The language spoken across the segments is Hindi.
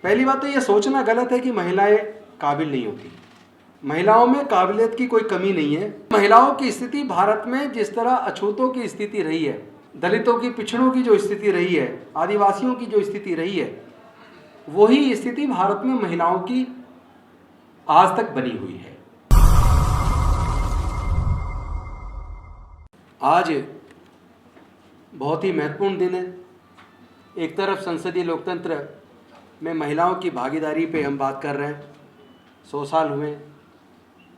पहली बात तो ये सोचना गलत है कि महिलाएं काबिल नहीं होती। महिलाओं में काबिलियत की कोई कमी नहीं है। महिलाओं की स्थिति भारत में जिस तरह अछूतों की स्थिति रही है, दलितों की, पिछड़ों की जो स्थिति रही है, आदिवासियों की जो स्थिति रही है, वही स्थिति भारत में महिलाओं की आज तक बनी हुई है। आज बहुत ही महत्वपूर्ण दिन है। एक तरफ संसदीय लोकतंत्र में महिलाओं की भागीदारी पे हम बात कर रहे हैं, 100 साल हुए,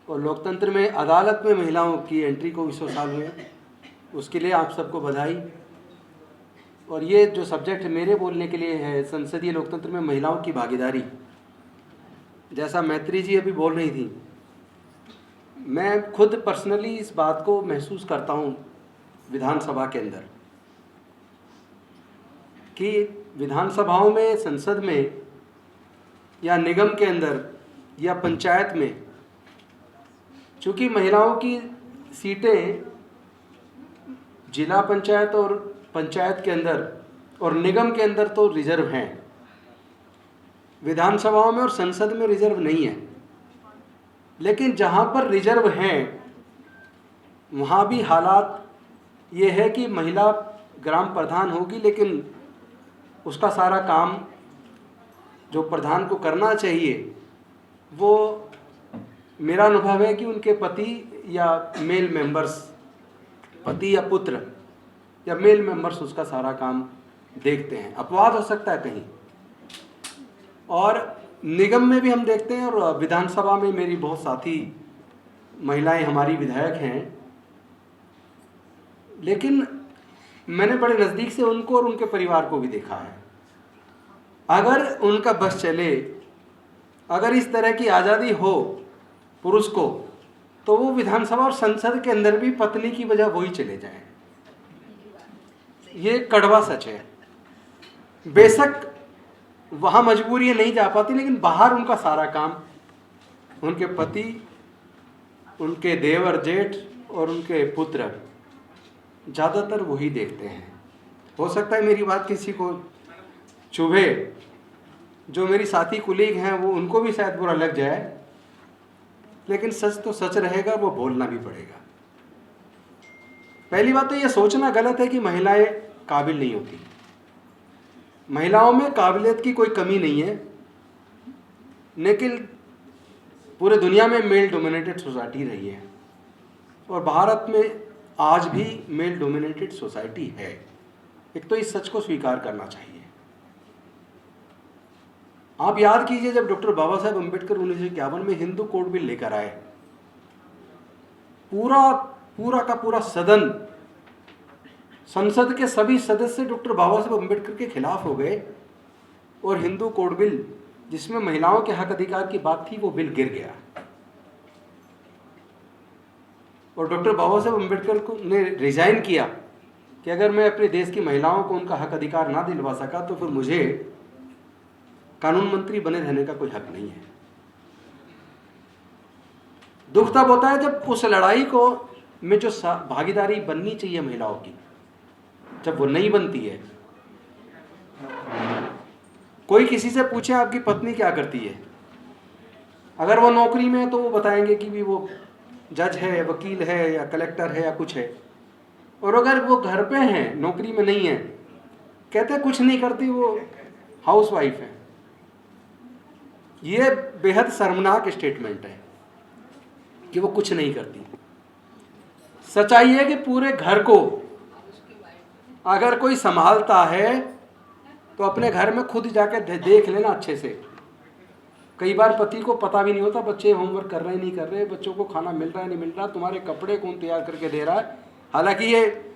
और लोकतंत्र में अदालत में महिलाओं की एंट्री को भी 100 साल हुए। उसके लिए आप सबको बधाई। और ये जो सब्जेक्ट मेरे बोलने के लिए है, संसदीय लोकतंत्र में महिलाओं की भागीदारी, जैसा मैत्री जी अभी बोल रही थी, मैं खुद पर्सनली इस बात को महसूस करता हूँ विधानसभा के अंदर कि विधानसभाओं में, संसद में या निगम के अंदर या पंचायत में, चूँकि महिलाओं की सीटें जिला पंचायत और पंचायत के अंदर और निगम के अंदर तो रिजर्व हैं, विधानसभाओं में और संसद में रिजर्व नहीं है। लेकिन जहाँ पर रिजर्व हैं वहाँ भी हालात ये है कि महिला ग्राम प्रधान होगी, लेकिन उसका सारा काम जो प्रधान को करना चाहिए, वो मेरा अनुभव है कि उनके पति या मेल मेंबर्स, पति या पुत्र या मेल मेंबर्स उसका सारा काम देखते हैं। अपवाद हो सकता है कहीं, और निगम में भी हम देखते हैं, और विधानसभा में मेरी बहुत साथी महिलाएं हमारी विधायक हैं, लेकिन मैंने बड़े नज़दीक से उनको और उनके परिवार को भी देखा है। अगर उनका बस चले, अगर इस तरह की आज़ादी हो पुरुष को, तो वो विधानसभा और संसद के अंदर भी पत्नी की वजह वही चले जाएं। ये कड़वा सच है। बेशक वहाँ मजबूरी नहीं जा पाती, लेकिन बाहर उनका सारा काम उनके पति, उनके देवर जेठ और उनके पुत्र ज़्यादातर वही देखते हैं। हो सकता है मेरी बात किसी को चुभे, जो मेरी साथी कुलीग हैं वो, उनको भी शायद बुरा लग जाए, लेकिन सच तो सच रहेगा, वो बोलना भी पड़ेगा। पहली बात तो ये सोचना गलत है कि महिलाएं काबिल नहीं होती। महिलाओं में काबिलियत की कोई कमी नहीं है, लेकिन पूरे दुनिया में मेल डोमिनेटेड सोसाइटी रही है, और भारत में आज भी मेल डोमिनेटेड सोसाइटी है। एक तो इस सच को स्वीकार करना चाहिए। आप याद कीजिए, जब डॉक्टर बाबा साहेब अम्बेडकर 1951 में हिंदू कोड बिल लेकर आए, पूरा का पूरा सदन, संसद के सभी सदस्य डॉक्टर बाबा साहेब अम्बेडकर के खिलाफ हो गए, और हिंदू कोड बिल, जिसमें महिलाओं के हक अधिकार की बात थी, वो बिल गिर गया। और डॉक्टर बाबा साहेब अम्बेडकर को ने रिजाइन किया कि अगर मैं अपने देश की महिलाओं को उनका हक अधिकार ना दिलवा सका, तो फिर मुझे कानून मंत्री बने रहने का कोई हक नहीं है। दुख तब होता है जब उस लड़ाई को में जो भागीदारी बननी चाहिए महिलाओं की, जब वो नहीं बनती है। कोई किसी से पूछे आपकी पत्नी क्या करती है, अगर वो नौकरी में है तो वो बताएंगे कि भी वो जज है, वकील है, या कलेक्टर है, या कुछ है। और अगर वो घर पे हैं, नौकरी में नहीं है, कहते कुछ नहीं करती, वो हाउसवाइफ है। ये बेहद शर्मनाक स्टेटमेंट है कि वो कुछ नहीं करती। सच्चाई है कि पूरे घर को अगर कोई संभालता है तो अपने घर में खुद जाके देख लेना अच्छे से। कई बार पति को पता भी नहीं होता बच्चे होमवर्क कर रहे हैं नहीं कर रहे, बच्चों को खाना मिल रहा है नहीं मिल रहा, तुम्हारे कपड़े कौन तैयार करके दे रहा है। हालांकि ये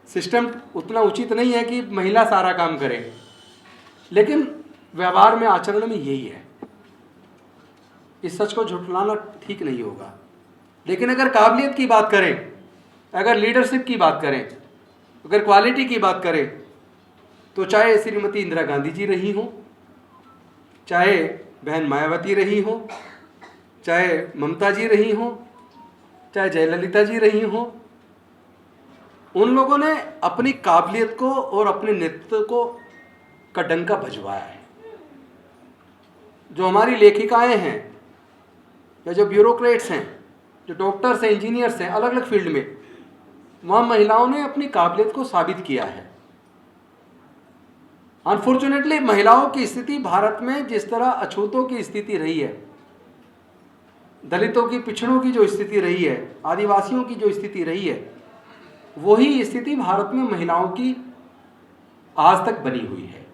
सिस्टम उतना उचित नहीं है कि महिला सारा काम करे, लेकिन व्यवहार में, आचरण में यही है। इस सच को झुठलाना ठीक नहीं होगा। लेकिन अगर काबिलियत की बात करें, अगर लीडरशिप की बात करें, अगर क्वालिटी की बात करें, तो चाहे श्रीमती इंदिरा गांधी जी रही हों, चाहे बहन मायावती रही हो, चाहे ममता जी रही हो, चाहे जयललिता जी रही हो, उन लोगों ने अपनी काबिलियत को और अपने नेतृत्व को का डंका बजवाया है। जो हमारी लेखिकाएं हैं या जो ब्यूरोक्रेट्स हैं, जो डॉक्टर्स हैं, इंजीनियर्स हैं, अलग अलग फील्ड में, वहाँ महिलाओं ने अपनी काबिलियत को साबित किया है। अनफॉर्चुनेटली महिलाओं की स्थिति भारत में जिस तरह अछूतों की स्थिति रही है, दलितों की, पिछड़ों की जो स्थिति रही है, आदिवासियों की जो स्थिति रही है, वही स्थिति भारत में महिलाओं की आज तक बनी हुई है।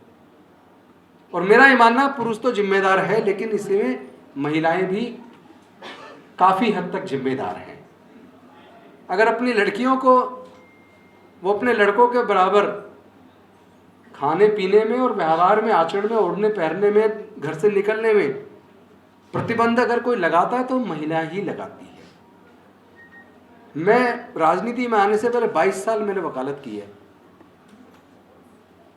और मेरा ये मानना, पुरुष तो जिम्मेदार है, लेकिन इसमें महिलाएं भी काफ़ी हद तक जिम्मेदार हैं। अगर अपनी लड़कियों को वो अपने लड़कों के बराबर खाने पीने में और व्यवहार में, आचरण में, ओढ़ने पहनने में, घर से निकलने में प्रतिबंध अगर कोई लगाता है तो महिला ही लगाती है। मैं राजनीति में आने से पहले 22 साल मैंने वकालत की है,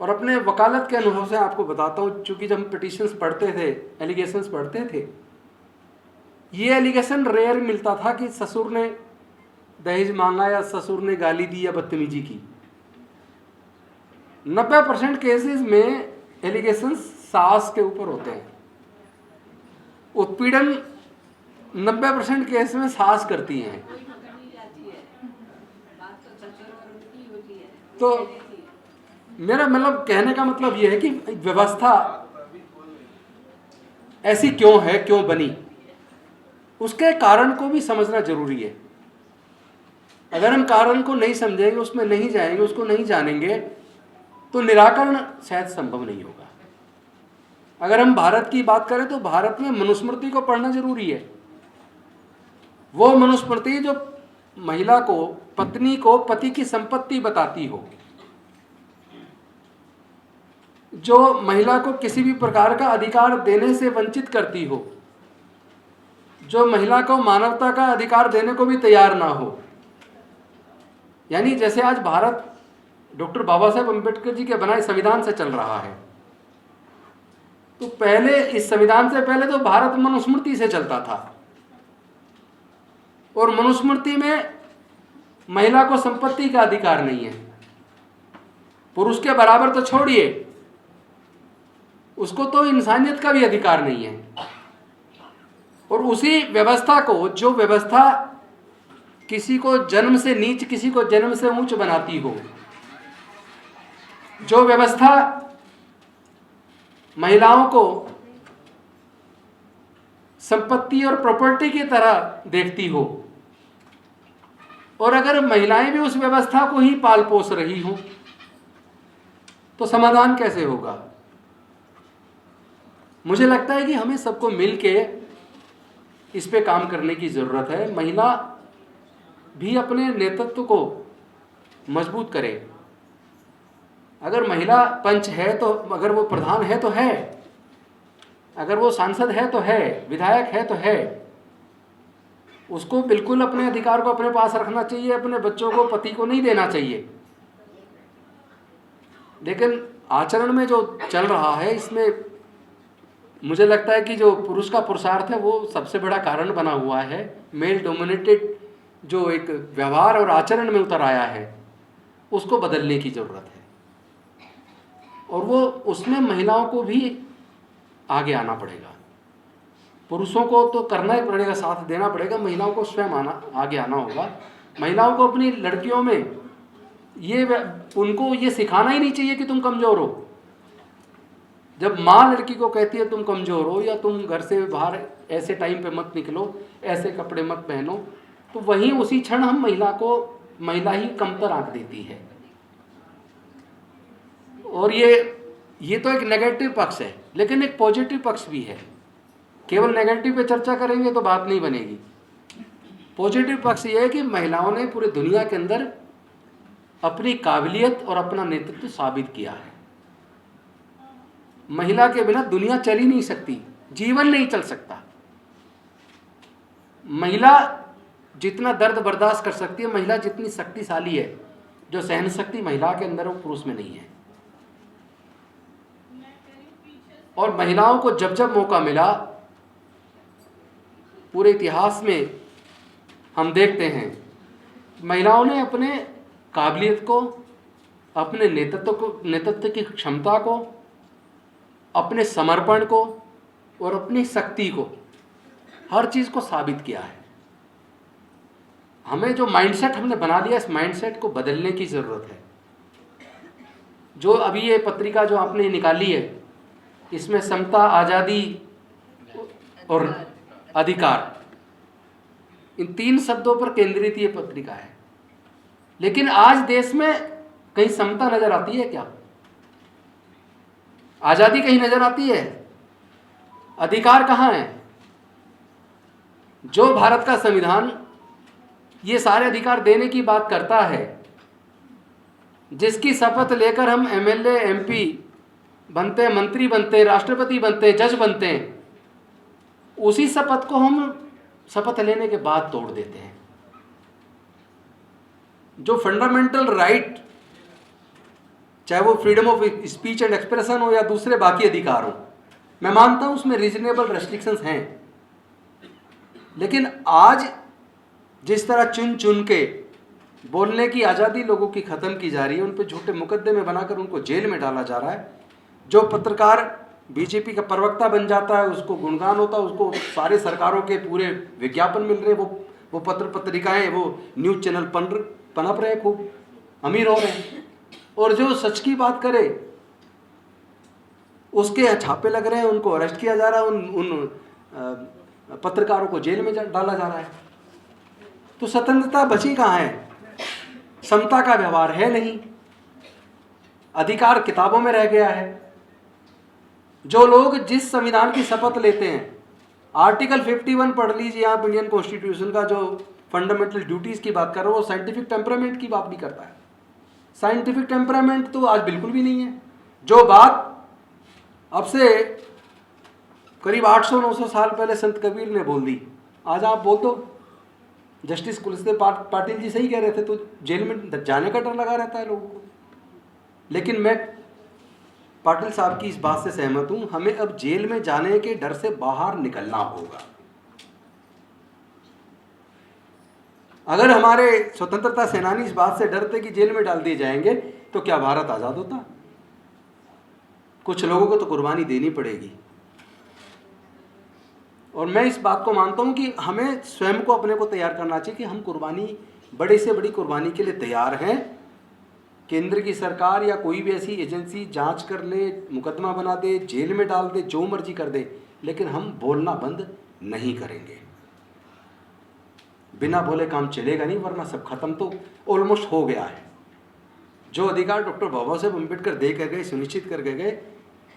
और अपने वकालत के अनुभव से आपको बताता हूँ। चूँकि जब हम पिटिशंस पढ़ते थे, एलिगेशंस पढ़ते थे, ये एलिगेशन रेयर मिलता था कि ससुर ने दहेज मांगा या ससुर ने गाली दी या बदतमीजी की। 90% केसेस में एलिगेशंस सास के ऊपर होते हैं। उत्पीड़न 90% केस में सास करती हैं। तो मेरा मतलब कहने का मतलब यह है कि व्यवस्था ऐसी क्यों है, क्यों बनी, उसके कारण को भी समझना जरूरी है। अगर हम कारण को नहीं समझेंगे, उसमें नहीं जाएंगे, उसको नहीं जानेंगे, तो निराकरण शायद संभव नहीं होगा। अगर हम भारत की बात करें तो भारत में मनुस्मृति को पढ़ना जरूरी है। वो मनुस्मृति जो महिला को, पत्नी को पति की संपत्ति बताती हो, जो महिला को किसी भी प्रकार का अधिकार देने से वंचित करती हो, जो महिला को मानवता का अधिकार देने को भी तैयार ना हो। यानी जैसे आज भारत डॉक्टर बाबा साहेब अम्बेडकर जी के बनाए संविधान से चल रहा है, तो पहले इस संविधान से पहले तो भारत मनुस्मृति से चलता था, और मनुस्मृति में महिला को संपत्ति का अधिकार नहीं है। पुरुष के बराबर तो छोड़िए, उसको तो इंसानियत का भी अधिकार नहीं है। और उसी व्यवस्था को, जो व्यवस्था किसी को जन्म से नीच, किसी को जन्म से ऊंच बनाती हो, जो व्यवस्था महिलाओं को संपत्ति और प्रॉपर्टी की तरह देखती हो, और अगर महिलाएं भी उस व्यवस्था को ही पाल पोस रही हों, तो समाधान कैसे होगा? मुझे लगता है कि हमें सबको मिलके इस पे काम करने की ज़रूरत है। महिला भी अपने नेतृत्व को मजबूत करे। अगर महिला पंच है तो, अगर वो प्रधान है तो है, अगर वो सांसद है तो है, विधायक है तो है, उसको बिल्कुल अपने अधिकार को अपने पास रखना चाहिए। अपने बच्चों को पति को नहीं देना चाहिए। लेकिन आचरण में जो चल रहा है, इसमें मुझे लगता है कि जो पुरुष का पुरुषार्थ है वो सबसे बड़ा कारण बना हुआ है। मेल डोमिनेटेड जो एक व्यवहार और आचरण में उतर आया है, उसको बदलने की ज़रूरत है, और वो उसमें महिलाओं को भी आगे आना पड़ेगा। पुरुषों को तो करना ही पड़ेगा, साथ देना पड़ेगा, महिलाओं को स्वयं आगे आना होगा। महिलाओं को अपनी लड़कियों में उनको ये सिखाना ही नहीं चाहिए कि तुम कमज़ोर हो। जब माँ लड़की को कहती है तुम कमज़ोर हो, या तुम घर से बाहर ऐसे टाइम पे मत निकलो, ऐसे कपड़े मत पहनो, तो वहीं उसी क्षण हम महिला ही कमतर आंक देती है। और ये तो एक नेगेटिव पक्ष है, लेकिन एक पॉजिटिव पक्ष भी है। केवल नेगेटिव पे चर्चा करेंगे तो बात नहीं बनेगी। पॉजिटिव पक्ष ये है कि महिलाओं ने पूरी दुनिया के अंदर अपनी काबिलियत और अपना नेतृत्व साबित किया है। महिला के बिना दुनिया चल ही नहीं सकती, जीवन नहीं चल सकता। महिला जितना दर्द बर्दाश्त कर सकती है, महिला जितनी शक्तिशाली है, जो सहन शक्ति महिला के अंदर वो पुरुष में नहीं है। और महिलाओं को जब जब मौका मिला, पूरे इतिहास में हम देखते हैं, महिलाओं ने अपने काबिलियत को, अपने नेतृत्व की क्षमता को, अपने समर्पण को और अपनी शक्ति को, हर चीज़ को साबित किया है। हमें जो माइंडसेट हमने बना लिया, इस माइंडसेट को बदलने की ज़रूरत है। जो अभी ये पत्रिका जो आपने निकाली है, इसमें समता, आज़ादी और अधिकार, इन 3 शब्दों पर केंद्रित ये पत्रिका है। लेकिन आज देश में कहीं समता नजर आती है क्या? आज़ादी कहीं नजर आती है? अधिकार कहाँ है? जो भारत का संविधान ये सारे अधिकार देने की बात करता है, जिसकी शपथ लेकर हम एमएलए, एमपी बनते हैं, मंत्री बनते हैं, राष्ट्रपति बनते हैं, जज बनते हैं, उसी शपथ को हम शपथ लेने के बाद तोड़ देते हैं। जो फंडामेंटल राइट, चाहे वो freedom of speech and expression हो या दूसरे बाकी अधिकार हो, मैं मानता हूं उसमें रीजनेबल रेस्ट्रिक्शंस हैं। लेकिन आज जिस तरह चुन चुन के बोलने की आज़ादी लोगों की ख़त्म की जा रही है, उन पर झूठे मुकदमे बनाकर उनको जेल में डाला जा रहा है। जो पत्रकार बीजेपी का प्रवक्ता बन जाता है, उसको गुणगान होता है, उसको सारे सरकारों के पूरे विज्ञापन मिल रहे, वो पत्र पत्रिकाएं, वो न्यूज़ चैनल पनप रहे, खूब अमीर हो रहे हैं। और जो सच की बात करे उसके छापे लग रहे हैं, उनको अरेस्ट किया जा रहा है, उन पत्रकारों को जेल में डाला जा रहा है। तो स्वतंत्रता बची कहाँ है? समता का व्यवहार है नहीं, अधिकार किताबों में रह गया है। जो लोग जिस संविधान की शपथ लेते हैं, आर्टिकल 51 पढ़ लीजिए आप इंडियन कॉन्स्टिट्यूशन का, जो फंडामेंटल ड्यूटीज की बात कर रहा हूँ, वो साइंटिफिक टेम्परामेंट की बात नहीं करता है। साइंटिफिक टेम्परामेंट तो आज बिल्कुल भी नहीं है। जो बात अब से करीब 800-900 साल पहले संत कबीर ने बोल दी, आज आप बोल दो। जस्टिस कुलदीप पाटिल जी सही कह रहे थे, तो जेल में जाने का डर लगा रहता है लोगों को। लेकिन मैं पाटिल साहब की इस बात से सहमत हूं, हमें अब जेल में जाने के डर से बाहर निकलना होगा। अगर हमारे स्वतंत्रता सेनानी इस बात से डरते कि जेल में डाल दिए जाएंगे, तो क्या भारत आज़ाद होता? कुछ लोगों को तो कुर्बानी देनी पड़ेगी। और मैं इस बात को मानता हूं कि हमें स्वयं को, अपने को तैयार करना चाहिए कि हम कुर्बानी, बड़ी से बड़ी कुर्बानी के लिए तैयार हैं। केंद्र की सरकार या कोई भी ऐसी एजेंसी जांच कर ले, मुकदमा बना दे, जेल में डाल दे, जो मर्जी कर दे, लेकिन हम बोलना बंद नहीं करेंगे। बिना बोले काम चलेगा नहीं, वरना सब खत्म तो ऑलमोस्ट हो गया है। जो अधिकार डॉक्टर बाबा साहेब अम्बेडकर दे कर गए, सुनिश्चित कर गए,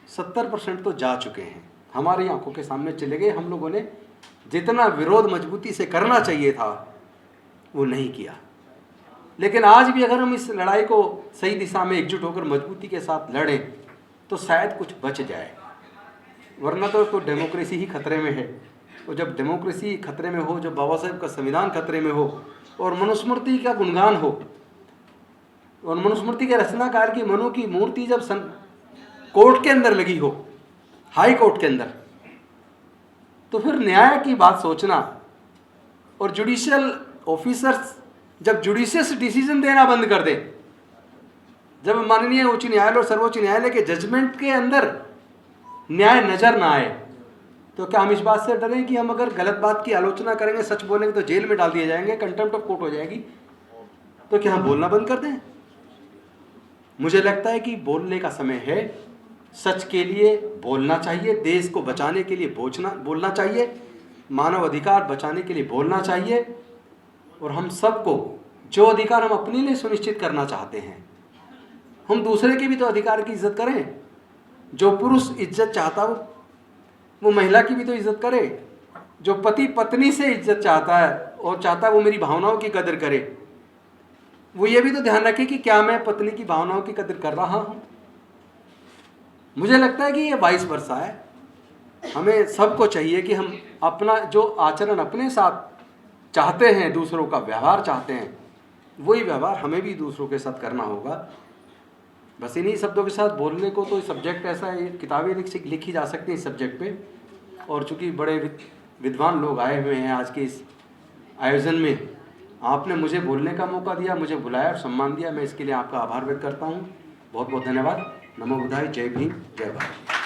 70% तो जा चुके हैं, हमारी आंखों के सामने चले गए। हम लोगों ने जितना विरोध मजबूती से करना चाहिए था वो नहीं किया। लेकिन आज भी अगर हम इस लड़ाई को सही दिशा में एकजुट होकर मजबूती के साथ लड़ें तो शायद कुछ बच जाए, वरना तो डेमोक्रेसी ही खतरे में है। और जब डेमोक्रेसी खतरे में हो, जब बाबा साहेब का संविधान खतरे में हो, और मनुस्मृति का गुणगान हो, और मनुस्मृति के रचनाकार की मनु की मूर्ति जब कोर्ट के अंदर लगी हो, हाई कोर्ट के अंदर, तो फिर न्याय की बात सोचना। और जुडिशियल ऑफिसर्स जब जुडिशियस डिसीजन देना बंद कर दे, जब माननीय उच्च न्यायालय और सर्वोच्च न्यायालय के जजमेंट के अंदर न्याय नजर ना आए, तो क्या हम इस बात से डरें कि हम अगर गलत बात की आलोचना करेंगे, सच बोलेंगे तो जेल में डाल दिए जाएंगे, कंटेम्प्ट ऑफ कोर्ट हो जाएगी? तो क्या हम बोलना बंद कर दें? मुझे लगता है कि बोलने का समय है। सच के लिए बोलना चाहिए, देश को बचाने के लिए बोलना चाहिए, मानव अधिकार बचाने के लिए बोलना चाहिए। और हम सबको जो अधिकार हम अपने लिए सुनिश्चित करना चाहते हैं, हम दूसरे के भी तो अधिकार की इज्जत करें। जो पुरुष इज्जत चाहता हो वो महिला की भी तो इज्जत करे। जो पति पत्नी से इज्जत चाहता है और चाहता है वो मेरी भावनाओं की कदर करे, वो ये भी तो ध्यान रखे कि क्या मैं पत्नी की भावनाओं की कदर कर रहा हूं। मुझे लगता है कि ये 22 वर्ष है। हमें सबको चाहिए कि हम अपना जो आचरण अपने साथ चाहते हैं, दूसरों का व्यवहार चाहते हैं, वही व्यवहार हमें भी दूसरों के साथ करना होगा। बस इन्हीं शब्दों के साथ बोलने को तो सब्जेक्ट ऐसा है, किताबें लिखी जा सकती हैं इस सब्जेक्ट पे। और चूँकि बड़े विद्वान लोग आए हुए हैं आज के इस आयोजन में, आपने मुझे बोलने का मौका दिया, मुझे बुलाया और सम्मान दिया, मैं इसके लिए आपका आभार व्यक्त करता हूँ। बहुत बहुत धन्यवाद। नमो बुद्धाय। जय भीम, जय भारत।